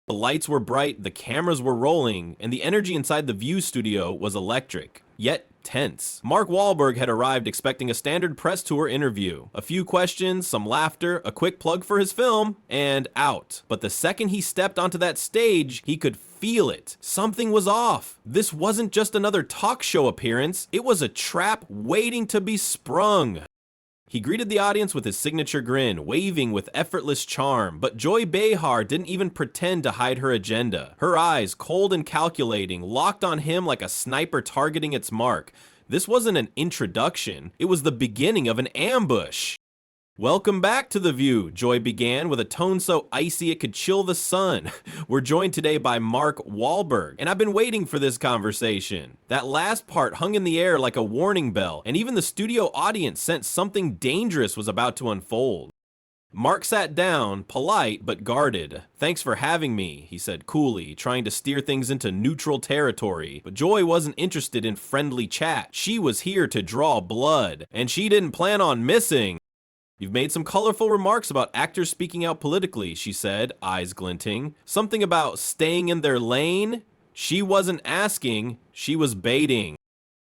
The lights were bright, the cameras were rolling, and the energy inside the View studio was electric, yet tense. Mark Wahlberg had arrived expecting a standard press tour interview. A few questions, some laughter, a quick plug for his film, and out. But the second he stepped onto that stage, he could feel it. Something was off. This wasn't just another talk show appearance, it was a trap waiting to be sprung. He greeted the audience with his signature grin, waving with effortless charm, but Joy Behar didn't even pretend to hide her agenda. Her eyes, cold and calculating, locked on him like a sniper targeting its mark. This wasn't an introduction, it was the beginning of an ambush. Welcome back to The View, Joy began with a tone so icy it could chill the sun. We're joined today by Mark Wahlberg, and I've been waiting for this conversation. That last part hung in the air like a warning bell, and even the studio audience sensed something dangerous was about to unfold. Mark sat down, polite but guarded. "Thanks for having me," he said coolly, trying to steer things into neutral territory. But Joy wasn't interested in friendly chat. She was here to draw blood, and she didn't plan on missing. "You've made some colorful remarks about actors speaking out politically," she said, eyes glinting. "Something about staying in their lane?" She wasn't asking, she was baiting.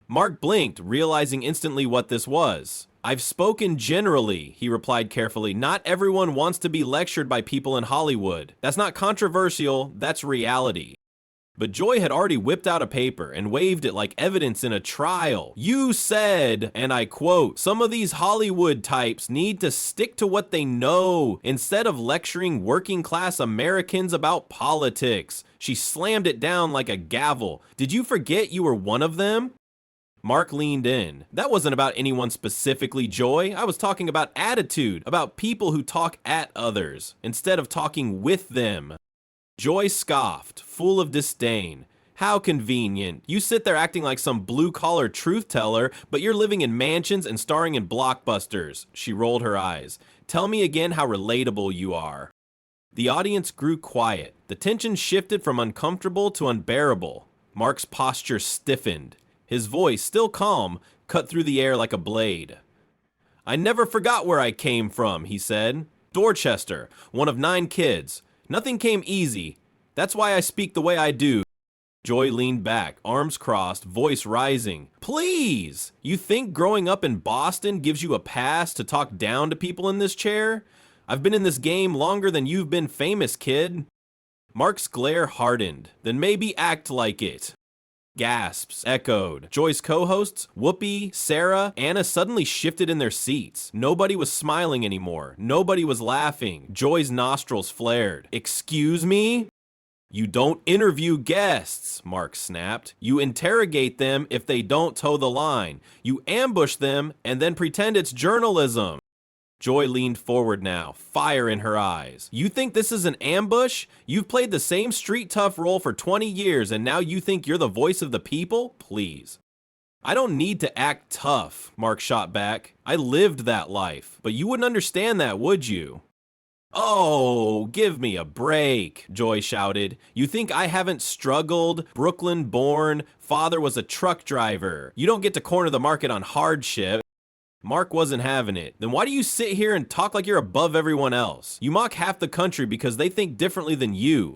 Mark blinked, realizing instantly what this was. "I've spoken generally," he replied carefully. "Not everyone wants to be lectured by people in Hollywood. That's not controversial, that's reality." But Joy had already whipped out a paper and waved it like evidence in a trial. "You said," and I quote, "some of these Hollywood types need to stick to what they know instead of lecturing working class Americans about politics." She slammed it down like a gavel. "Did you forget you were one of them?" Mark leaned in. "That wasn't about anyone specifically, Joy. I was talking about attitude, about people who talk at others instead of talking with them." Joy scoffed, full of disdain. "How convenient. You sit there acting like some blue-collar truth-teller, but you're living in mansions and starring in blockbusters." She rolled her eyes. "Tell me again how relatable you are." The audience grew quiet. The tension shifted from uncomfortable to unbearable. Mark's posture stiffened. His voice, still calm, cut through the air like a blade. "I never forgot where I came from," he said. "Dorchester, one of 9 kids. Nothing came easy. That's why I speak the way I do." Joy leaned back, arms crossed, voice rising. "Please! You think growing up in Boston gives you a pass to talk down to people in this chair? I've been in this game longer than you've been famous, kid." Mark's glare hardened. "Then maybe act like it." Gasps echoed. Joy's co-hosts, Whoopi, Sarah, Anna suddenly shifted in their seats. Nobody was smiling anymore. Nobody was laughing. Joy's nostrils flared. "Excuse me?" "You don't interview guests," Mark snapped. "You interrogate them if they don't toe the line. You ambush them and then pretend it's journalism." Joy leaned forward now, fire in her eyes. "You think this is an ambush? You've played the same street tough role for 20 years and now you think you're the voice of the people? Please." "I don't need to act tough," Mark shot back. "I lived that life, but you wouldn't understand that, would you?" "Oh, give me a break," Joy shouted. "You think I haven't struggled? Brooklyn born, father was a truck driver. You don't get to corner the market on hardship." Mark wasn't having it. "Then why do you sit here and talk like you're above everyone else? You mock half the country because they think differently than you."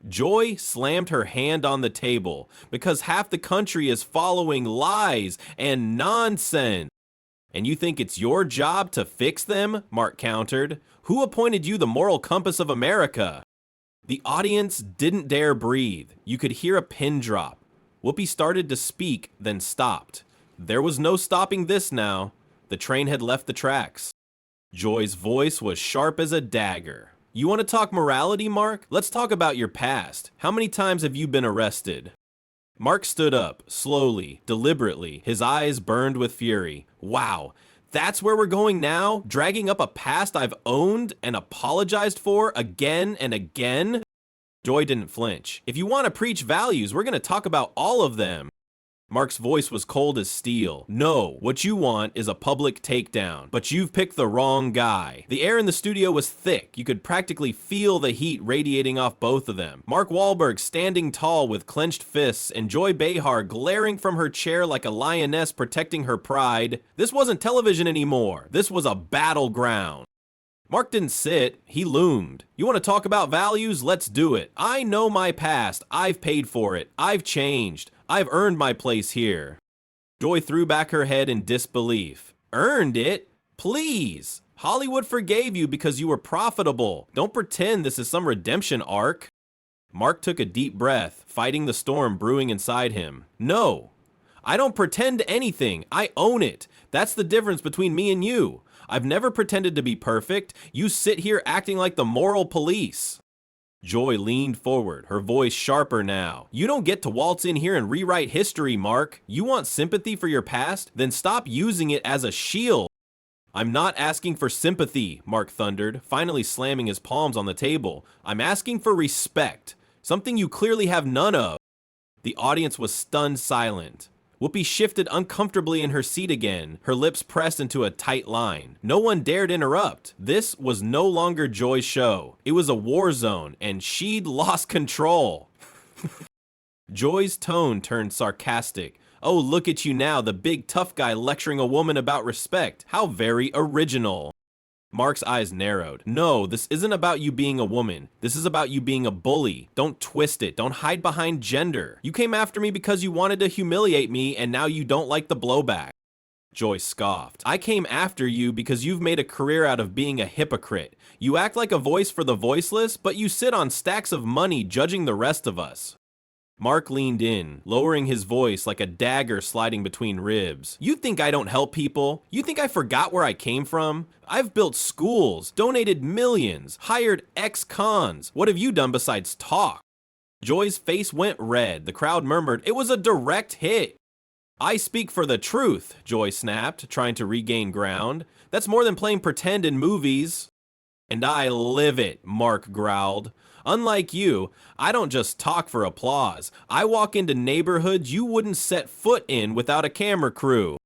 Joy slammed her hand on the table. "Because half the country is following lies and nonsense." "And you think it's your job to fix them?" Mark countered. "Who appointed you the moral compass of America?" The audience didn't dare breathe. You could hear a pin drop. Whoopi started to speak, then stopped. There was no stopping this now. The train had left the tracks. Joy's voice was sharp as a dagger. "You want to talk morality, Mark? Let's talk about your past. How many times have you been arrested?" Mark stood up, slowly, deliberately. His eyes burned with fury. "Wow, that's where we're going now? Dragging up a past I've owned and apologized for again and again?" Joy didn't flinch. "If you want to preach values, we're going to talk about all of them." Mark's voice was cold as steel. "No, what you want is a public takedown, but you've picked the wrong guy." The air in the studio was thick. You could practically feel the heat radiating off both of them. Mark Wahlberg standing tall with clenched fists and Joy Behar glaring from her chair like a lioness protecting her pride. This wasn't television anymore. This was a battleground. Mark didn't sit, he loomed. You want to talk about values? Let's do it. I know my past. I've paid for it. I've changed. I've earned my place here. Joy threw back her head in disbelief. Earned it? Please. Hollywood forgave you because you were profitable. Don't pretend this is some redemption arc. Mark took a deep breath, fighting the storm brewing inside him. No, I don't pretend anything. I own it. That's the difference between me and you. I've never pretended to be perfect. You sit here acting like the moral police. Joy leaned forward, her voice sharper now. You don't get to waltz in here and rewrite history, Mark. You want sympathy for your past? Then stop using it as a shield. I'm not asking for sympathy, Mark thundered, finally slamming his palms on the table. I'm asking for respect, something you clearly have none of. The audience was stunned silent. Whoopi shifted uncomfortably in her seat again, her lips pressed into a tight line. No one dared interrupt. This was no longer Joy's show. It was a war zone, and she'd lost control. Joy's tone turned sarcastic. Oh, look at you now, the big tough guy lecturing a woman about respect. How very original. Mark's eyes narrowed. No, this isn't about you being a woman. This is about you being a bully. Don't twist it. Don't hide behind gender. You came after me because you wanted to humiliate me, and now you don't like the blowback. Joy scoffed. I came after you because you've made a career out of being a hypocrite. You act like a voice for the voiceless, but you sit on stacks of money judging the rest of us. Mark leaned in, lowering his voice like a dagger sliding between ribs. You think I don't help people? You think I forgot where I came from? I've built schools, donated millions, hired ex-cons. What have you done besides talk? Joy's face went red. The crowd murmured, it was a direct hit. I speak for the truth, Joy snapped, trying to regain ground. That's more than playing pretend in movies. And I live it, Mark growled. Unlike you, I don't just talk for applause. I walk into neighborhoods you wouldn't set foot in without a camera crew.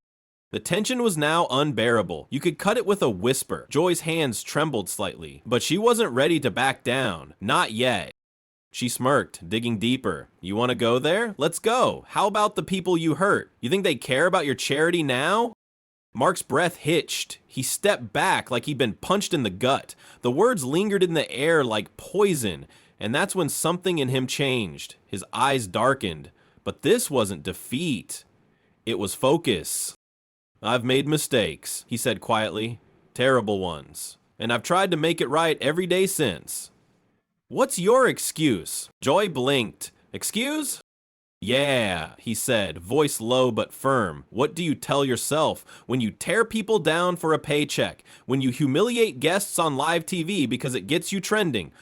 The tension was now unbearable. You could cut it with a whisper. Joy's hands trembled slightly, but she wasn't ready to back down. Not yet. She smirked, digging deeper. You want to go there? Let's go. How about the people you hurt? You think they care about your charity now? Mark's breath hitched. He stepped back like he'd been punched in the gut. The words lingered in the air like poison, and that's when something in him changed. His eyes darkened. But this wasn't defeat. It was focus. I've made mistakes, he said quietly. Terrible ones. And I've tried to make it right every day since. What's your excuse? Joy blinked. Excuse? Yeah, he said, voice low but firm. What do you tell yourself when you tear people down for a paycheck, when you humiliate guests on live TV because it gets you trending?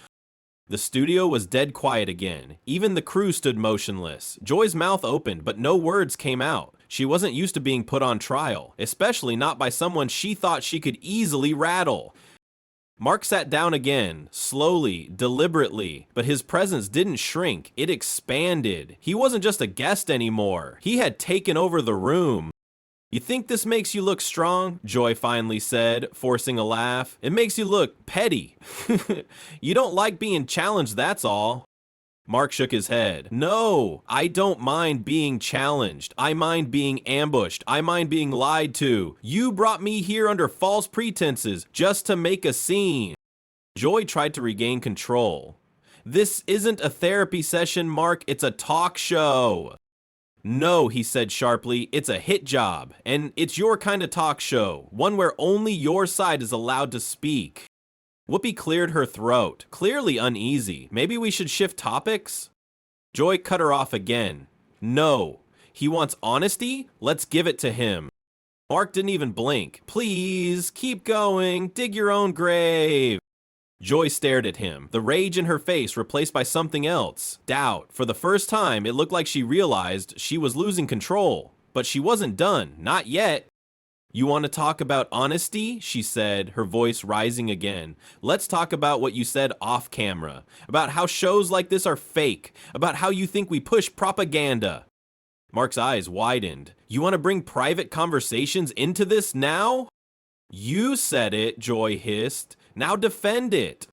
The studio was dead quiet again. Even the crew stood motionless. Joy's mouth opened, but no words came out. She wasn't used to being put on trial, especially not by someone she thought she could easily rattle. Mark sat down again, slowly, deliberately, but his presence didn't shrink, it expanded. He wasn't just a guest anymore. He had taken over the room. You think this makes you look strong? Joy finally said, forcing a laugh. It makes you look petty. You don't like being challenged, that's all. Mark shook his head. No, I don't mind being challenged. I mind being ambushed. I mind being lied to. You brought me here under false pretenses just to make a scene. Joy tried to regain control. This isn't a therapy session, Mark. It's a talk show. No, he said sharply, it's a hit job. And it's your kind of talk show. One where only your side is allowed to speak. Whoopi cleared her throat, clearly uneasy. Maybe we should shift topics? Joy cut her off again. No. He wants honesty? Let's give it to him. Mark didn't even blink. Please, keep going. Dig your own grave. Joy stared at him, the rage in her face replaced by something else. Doubt. For the first time, it looked like she realized she was losing control. But she wasn't done. Not yet. You want to talk about honesty? She said, her voice rising again. Let's talk about what you said off camera. About how shows like this are fake. About how you think we push propaganda. Mark's eyes widened. You want to bring private conversations into this now? You said it, Joy hissed. Now defend it.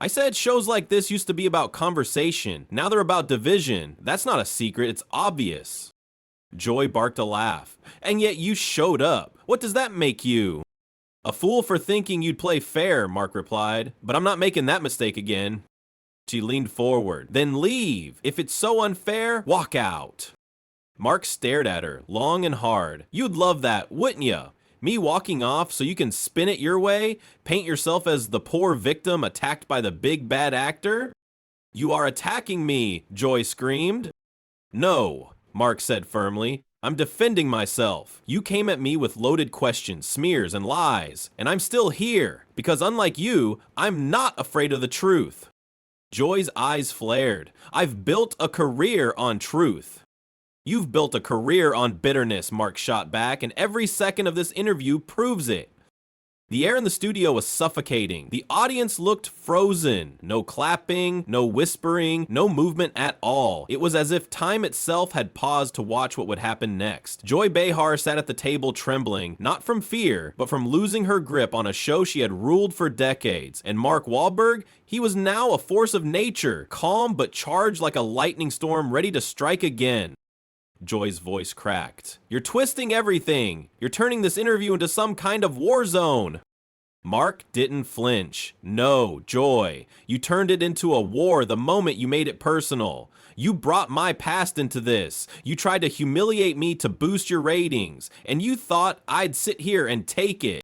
I said shows like this used to be about conversation. Now they're about division. That's not a secret, it's obvious. Joy barked a laugh. And yet you showed up. What does that make you? A fool for thinking you'd play fair, Mark replied, but I'm not making that mistake again. She leaned forward. Then leave. If it's so unfair, walk out. Mark stared at her, long and hard. You'd love that, wouldn't ya? Me walking off so you can spin it your way? Paint yourself as the poor victim attacked by the big bad actor? You are attacking me, Joy screamed. No, Mark said firmly. I'm defending myself. You came at me with loaded questions, smears, and lies, and I'm still here, because unlike you, I'm not afraid of the truth. Joy's eyes flared. I've built a career on truth. You've built a career on bitterness, Mark shot back, and every second of this interview proves it. The air in the studio was suffocating. The audience looked frozen. No clapping, no whispering, no movement at all. It was as if time itself had paused to watch what would happen next. Joy Behar sat at the table trembling, not from fear, but from losing her grip on a show she had ruled for decades. And Mark Wahlberg, he was now a force of nature, calm but charged like a lightning storm ready to strike again. Joy's voice cracked. You're twisting everything. You're turning this interview into some kind of war zone. Mark didn't flinch. No, Joy. You turned it into a war the moment you made it personal. You brought my past into this. You tried to humiliate me to boost your ratings, and you thought I'd sit here and take it.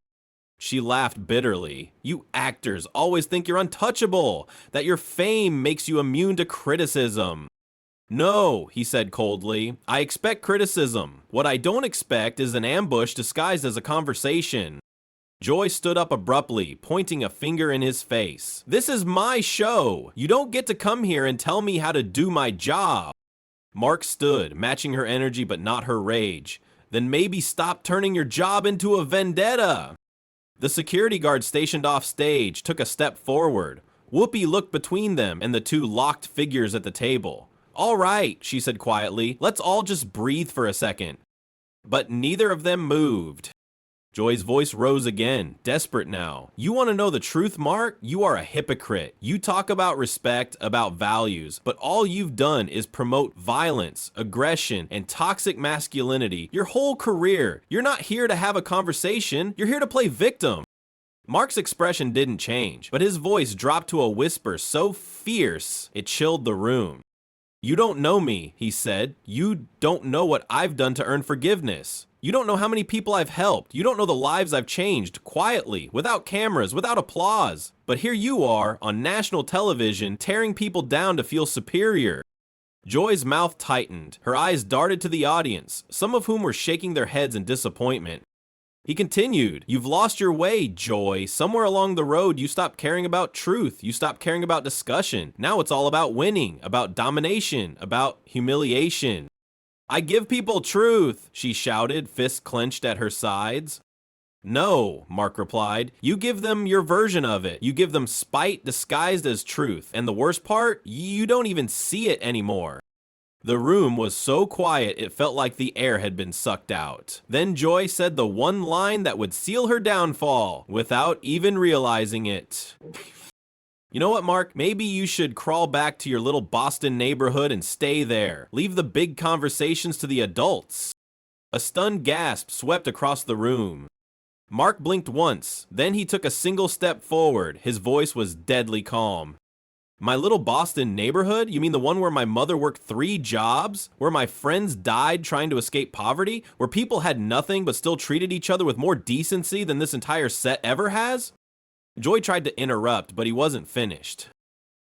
She laughed bitterly. You actors always think you're untouchable, that your fame makes you immune to criticism. No, he said coldly. I expect criticism. What I don't expect is an ambush disguised as a conversation. Joy stood up abruptly, pointing a finger in his face. This is my show. You don't get to come here and tell me how to do my job. Mark stood, matching her energy but not her rage. Then maybe stop turning your job into a vendetta. The security guard stationed off stage took a step forward. Whoopi looked between them and the two locked figures at the table. All right, she said quietly, let's all just breathe for a second. But neither of them moved. Joy's voice rose again, desperate now. You want to know the truth, Mark? You are a hypocrite. You talk about respect, about values, but all you've done is promote violence, aggression, and toxic masculinity your whole career. You're not here to have a conversation. You're here to play victim. Mark's expression didn't change, but his voice dropped to a whisper so fierce it chilled the room. You don't know me, he said. You don't know what I've done to earn forgiveness. You don't know how many people I've helped. You don't know the lives I've changed, quietly, without cameras, without applause. But here you are, on national television, tearing people down to feel superior. Joy's mouth tightened. Her eyes darted to the audience, some of whom were shaking their heads in disappointment. He continued, you've lost your way, Joy. Somewhere along the road, you stopped caring about truth. You stopped caring about discussion. Now it's all about winning, about domination, about humiliation. I give people truth, she shouted, fists clenched at her sides. No, Mark replied. You give them your version of it. You give them spite disguised as truth. And the worst part, you don't even see it anymore. The room was so quiet it felt like the air had been sucked out. Then Joy said the one line that would seal her downfall, without even realizing it. You know what, Mark? Maybe you should crawl back to your little Boston neighborhood and stay there. Leave the big conversations to the adults. A stunned gasp swept across the room. Mark blinked once, then he took a single step forward. His voice was deadly calm. My little Boston neighborhood? You mean the one where my mother worked 3 jobs? Where my friends died trying to escape poverty? Where people had nothing but still treated each other with more decency than this entire set ever has? Joy tried to interrupt, but he wasn't finished.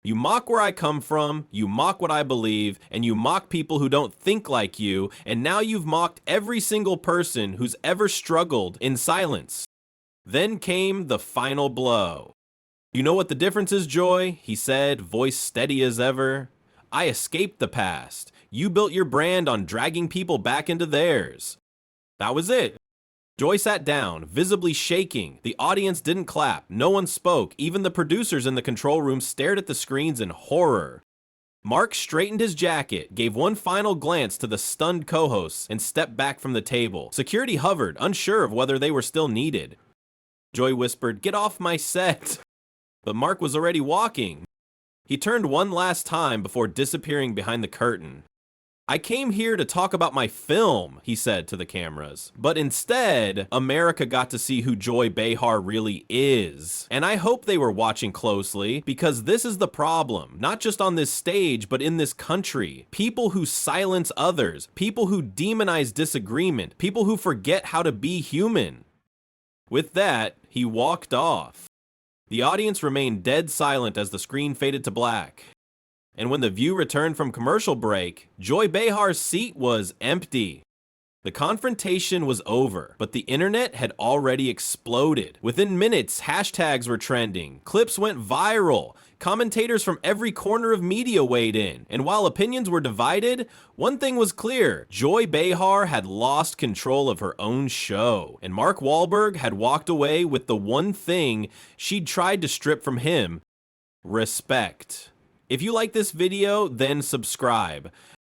You mock where I come from, you mock what I believe, and you mock people who don't think like you, and now you've mocked every single person who's ever struggled in silence. Then came the final blow. You know what the difference is, Joy? He said, voice steady as ever. I escaped the past. You built your brand on dragging people back into theirs. That was it. Joy sat down, visibly shaking. The audience didn't clap. No one spoke. Even the producers in the control room stared at the screens in horror. Mark straightened his jacket, gave one final glance to the stunned co-hosts, and stepped back from the table. Security hovered, unsure of whether they were still needed. Joy whispered, "Get off my set." But Mark was already walking. He turned one last time before disappearing behind the curtain. "I came here to talk about my film," he said to the cameras. But instead, America got to see who Joy Behar really is. And I hope they were watching closely, because this is the problem, not just on this stage, but in this country. People who silence others, people who demonize disagreement, people who forget how to be human. With that, he walked off. The audience remained dead silent as the screen faded to black. And when the View returned from commercial break, Joy Behar's seat was empty. The confrontation was over, but the internet had already exploded. Within minutes, hashtags were trending, clips went viral, commentators from every corner of media weighed in, and while opinions were divided, one thing was clear: Joy Behar had lost control of her own show, and Mark Wahlberg had walked away with the one thing she'd tried to strip from him: respect. If you like this video, then subscribe.